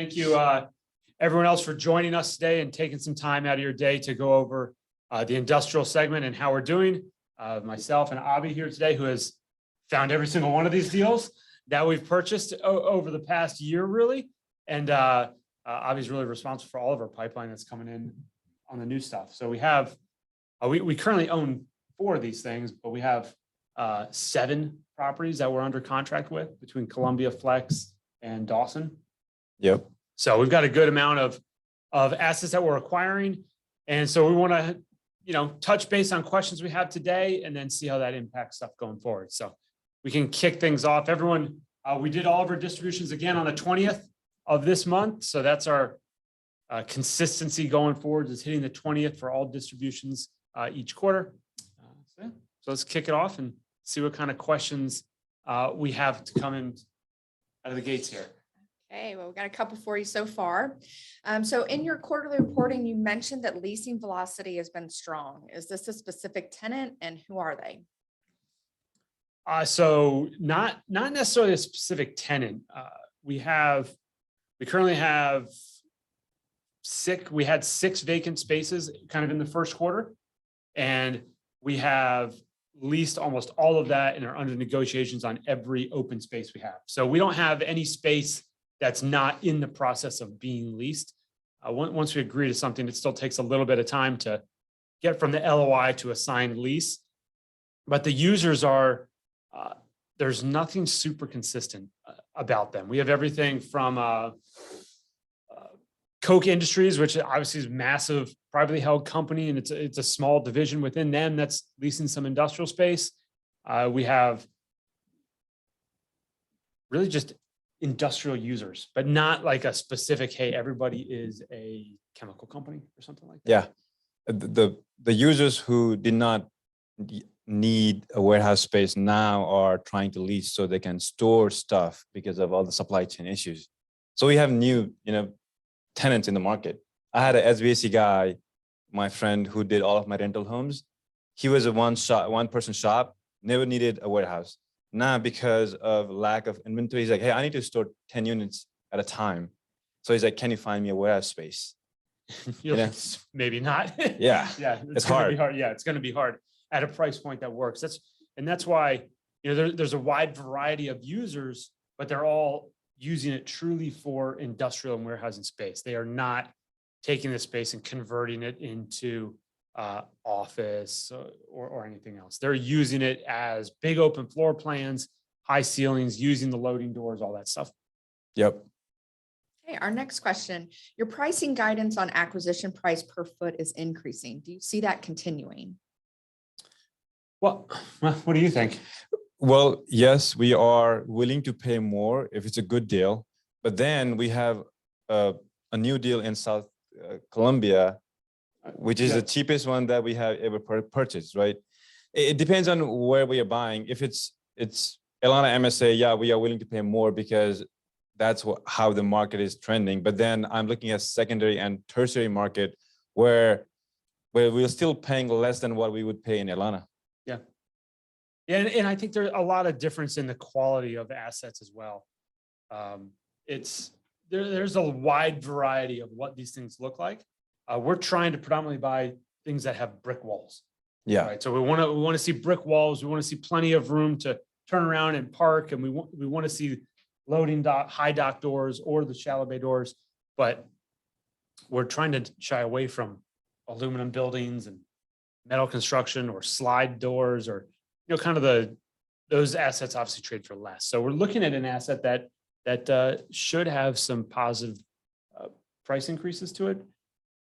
Thank you, everyone else, for joining us today and taking some time out of your day to go over the industrial segment and how we're doing. Myself and Abhi here today, who has found every single one of these deals that we've purchased over the past year, really. And Abhi's really responsible for all of our pipeline that's coming in on the new stuff. So we have, we currently own 4 of these things, but we have 7 properties that we're under contract with between Columbia, Flex, and Dawson. Yep. So we've got a good amount of assets that we're acquiring. And so we want to, touch base on questions we have today and then see how that impacts stuff going forward. So we can kick things off. Everyone, we did all of our distributions again on the 20th of this month. So that's our consistency going forward, is hitting the 20th for all distributions each quarter. So let's kick it off and see what kind of questions we have to come in out of the gates here. Okay, well, we've got a couple for you so far. So in your quarterly reporting, you mentioned that leasing velocity has been strong. Is this a specific tenant, and who are they? So not necessarily a specific tenant. We currently have 6. We had 6 vacant spaces kind of in the first quarter, and we have leased almost all of that and are under negotiations on every open space we have. So we don't have any space that's not in the process of being leased. Once we agree to something, it still takes a little bit of time to get from the LOI to a signed lease. But the users are, there's nothing super consistent about them. We have everything from Coke Industries, which obviously is a massive privately held company, and it's a small division within them that's leasing some industrial space. We have really just industrial users, but not like a specific, hey, everybody is a chemical company or something like that. Yeah. The users who did not need a warehouse space now are trying to lease so they can store stuff because of all the supply chain issues. So we have new, tenants in the market. I had an SVAC guy, my friend, who did all of my rental homes. He was a one person shop, never needed a warehouse. Now, because of lack of inventory, he's like, hey, I need to store 10 units at a time. So he's like, can you find me a warehouse space? Maybe not. Yeah. Yeah. It's hard. Yeah. It's going to be hard at a price point that works. That's why, there's a wide variety of users, but they're all using it truly for industrial and warehousing space. They are not taking the space and converting it into office or anything else. They're using it as big open floor plans, high ceilings, using the loading doors, all that stuff. Yep. Okay, our next question. Your pricing guidance on acquisition price per foot is increasing. Do you see that continuing? Well, what do you think? Well, yes, we are willing to pay more if it's a good deal. But then we have a new deal in South Columbia, which is the cheapest one that we have ever purchased, right? It depends on where we are buying. If it's Atlanta MSA, yeah, we are willing to pay more because that's how the market is trending. But then I'm looking at secondary and tertiary market where we're still paying less than what we would pay in Atlanta. Yeah. And I think there's a lot of difference in the quality of assets as well. There's a wide variety of what these things look like. We're trying to predominantly buy things that have brick walls. Yeah. Right. So we want to see brick walls. We want to see plenty of room to turn around and park, and we want to see loading high dock doors or the shallow bay doors. But we're trying to shy away from aluminum buildings and metal construction or slide doors, or kind of those assets obviously trade for less. So we're looking at an asset that should have some positive price increases to it.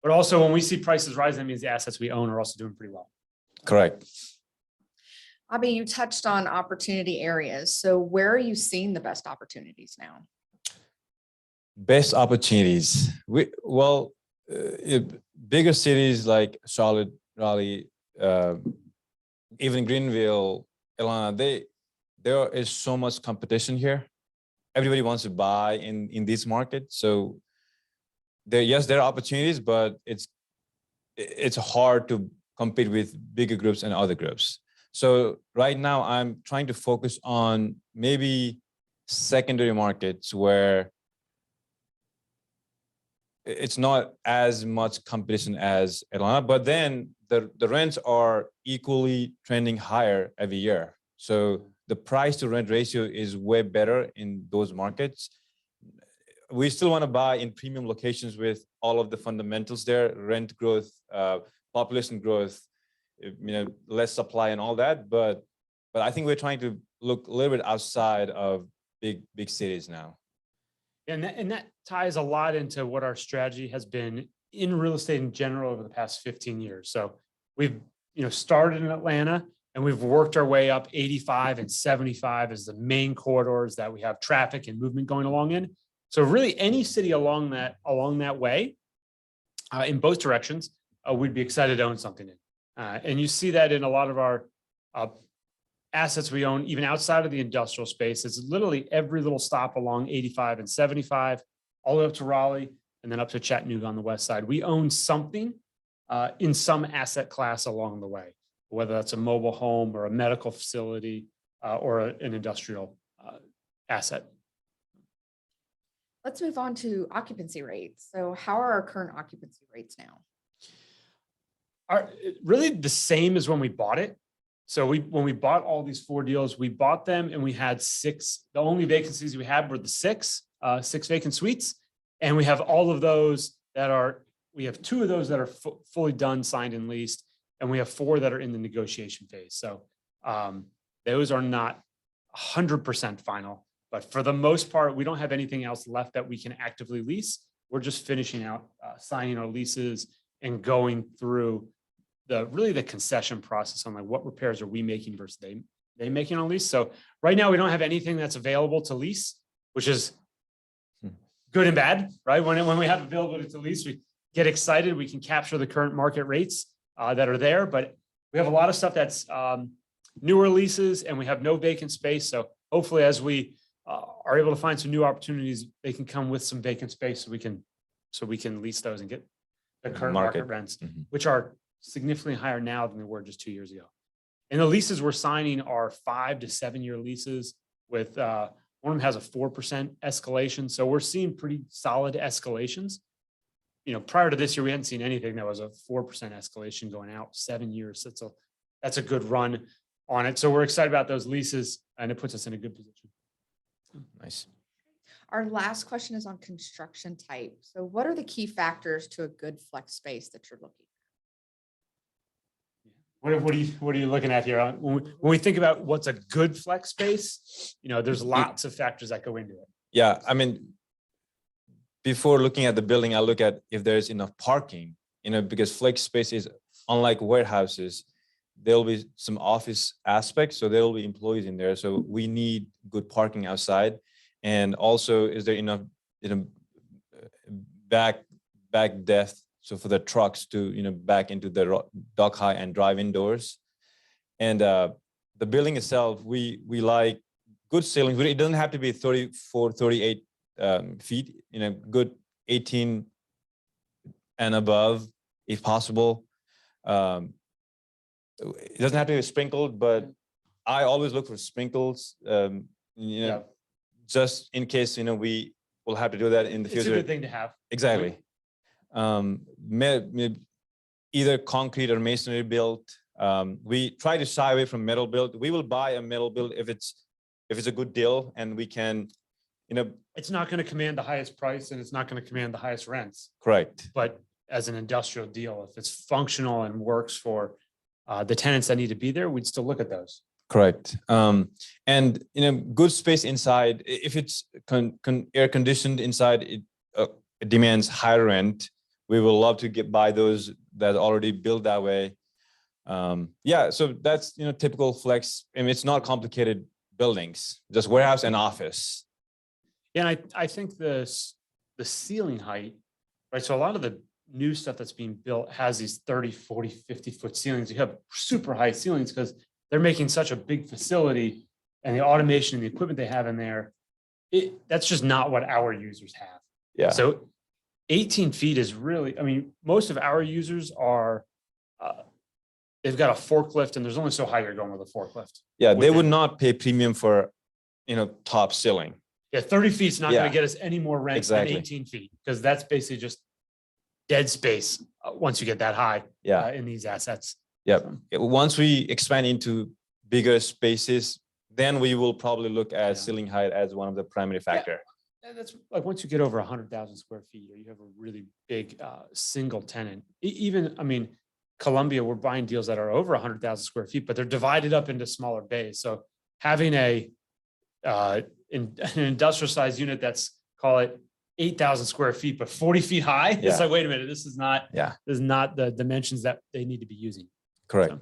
But also, when we see prices rise, that means the assets we own are also doing pretty well. Correct. Abhi, you touched on opportunity areas. So where are you seeing the best opportunities now? Best opportunities. Bigger cities like Charlotte, Raleigh, even Greenville, Atlanta, there is so much competition here. Everybody wants to buy in this market. So there are opportunities, but it's hard to compete with bigger groups and other groups. So right now I'm trying to focus on maybe secondary markets where it's not as much competition as Atlanta, but then the rents are equally trending higher every year. So the price to rent ratio is way better in those markets. We still want to buy in premium locations with all of the fundamentals there, rent growth, population growth, less supply and all that. But I think we're trying to look a little bit outside of big cities now. And that ties a lot into what our strategy has been in real estate in general over the past 15 years. So we've, started in Atlanta and we've worked our way up 85 and 75 as the main corridors that we have traffic and movement going along in. So really any city along that way, in both directions, we'd be excited to own something in. And you see that in a lot of our assets we own, even outside of the industrial space. It's literally every little stop along 85 and 75, all the way up to Raleigh, and then up to Chattanooga on the west side. We own something in some asset class along the way, whether that's a mobile home or a medical facility or an industrial asset. Let's move on to occupancy rates. So how are our current occupancy rates now? Are really the same as when we bought it. So when we bought all these 4 deals, we bought them and we had 6. The only vacancies we had were the 6 vacant suites. And we have all of those we have 2 of those that are fully done, signed and leased. And we have 4 that are in the negotiation phase. So those are not 100% final, but for the most part, we don't have anything else left that we can actively lease. We're just finishing out signing our leases and going through the concession process on like what repairs are we making versus they making on lease. So right now we don't have anything that's available to lease, which is good and bad, right? When we have availability to lease, we get excited. We can capture the current market rates that are there, but we have a lot of stuff that's newer leases and we have no vacant space. So hopefully as we are able to find some new opportunities, they can come with some vacant space so we can lease those and get the current market rents, which are significantly higher now than they were just 2 years ago. And the leases we're signing are 5 to 7 year leases with one of them has a 4% escalation. So we're seeing pretty solid escalations. Prior to this year, we hadn't seen anything that was a 4% escalation going out 7 years. That's a good run on it. So we're excited about those leases and it puts us in a good position. Nice. Our last question is on construction type. So what are the key factors to a good flex space that you're looking at? What are you looking at here? When we think about what's a good flex space, there's lots of factors that go into it. Yeah, I mean, before looking at the building, I look at if there's enough parking, because flex space is unlike warehouses. There'll be some office aspects, so there will be employees in there. So we need good parking outside. And also, is there enough, back depth, so for the trucks to, back into the dock high and drive indoors. And the building itself, we like good ceilings. It doesn't have to be 34, 38 feet, good 18 and above, if possible. It doesn't have to be sprinkled, but I always look for sprinkles, just in case, we will have to do that in the future. It's a good thing to have. Exactly. Either concrete or masonry built. We try to shy away from metal built. We will buy a metal built if it's a good deal and we can, It's not going to command the highest price and it's not going to command the highest rents. Correct. But as an industrial deal, if it's functional and works for the tenants that need to be there, we'd still look at those. Correct. And good space inside. If it's air conditioned inside, it demands higher rent. We will love to buy those that are already built that way. So that's typical flex. I mean, it's not complicated buildings, just warehouse and office. Yeah, and I think the ceiling height, right? So a lot of the new stuff that's being built has these 30, 40, 50 foot ceilings. You have super high ceilings because they're making such a big facility and the automation and the equipment they have in there. That's just not what our users have. Yeah. So 18 feet is really, most of our users are, they've got a forklift and there's only so high you're going with a forklift. Yeah, they would not pay premium for, top ceiling. Yeah, 30 feet is not going to get us any more rent Exactly. than 18 feet because that's basically just dead space once you get that high Yeah. in these assets. Yep. So, Once we expand into bigger spaces, then we will probably look at Yeah. ceiling height as one of the primary factor. and that's like once you get over 100,000 square feet, or you have a really big single tenant. Even, I mean, Columbia, we're buying deals that are over 100,000 square feet, but they're divided up into smaller bays. So having an industrial sized unit that's, call it 8,000 square feet, but 40 feet high, Yeah. it's like, wait a minute, this is not the dimensions that they need to be using. Correct. So,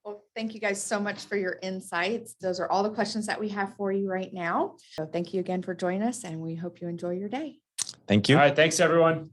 Well, thank you guys so much for your insights. Those are all the questions that we have for you right now. So thank you again for joining us, and we hope you enjoy your day. Thank all you. right, thanks, everyone.